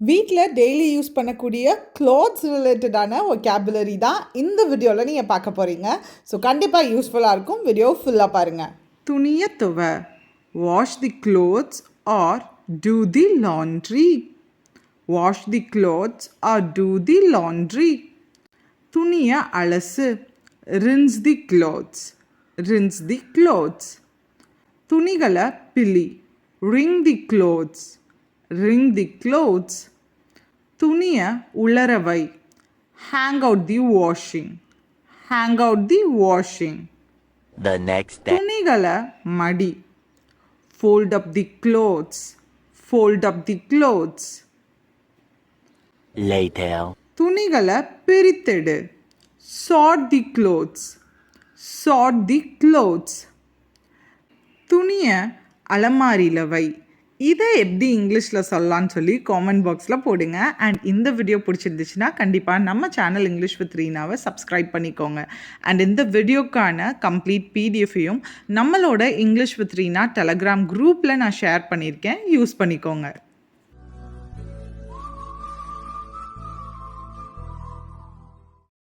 வீட்டில் daily use பண்ணக்கூடிய clothes ரிலேட்டடான ஒகேபுலரி தான் இந்த வீடியோவில் நீங்கள் பார்க்க போகிறீங்க. ஸோ கண்டிப்பாக யூஸ்ஃபுல்லாக இருக்கும். வீடியோ ஃபுல்லாக பாருங்கள். துணியை துவ, wash the clothes or do the laundry. Wash the clothes or do the laundry. துணியை அலசு, rinse தி clothes. rinse தி clothes. துணிகளை பிழி, wring தி clothes. wring தி clothes. துணியை உலரவை, hang out the washing. hang out the washing. The next day. துணிகளை மடி, fold up தி clothes. fold up தி clothes. Later. துணிகளை பிரித்தெடு, sort தி clothes. sort தி clothes. துணியை அலமாரியில் வை. இதை எப்படி இங்கிலீஷில் சொல்லலான்னு சொல்லி காமெண்ட் பாக்ஸில் போடுங்க. அண்ட் இந்த வீடியோ பிடிச்சிருந்துச்சுன்னா கண்டிப்பாக நம்ம சேனல் இங்கிலீஷ் வித் ரீனாவை சப்ஸ்கிரைப் பண்ணிக்கோங்க. அண்ட் இந்த வீடியோக்கான கம்ப்ளீட் பிடிஎஃபையும் நம்மளோட இங்கிலீஷ் வித் ரீனா டெலகிராம் குரூப்பில் நான் ஷேர் பண்ணியிருக்கேன். யூஸ் பண்ணிக்கோங்க.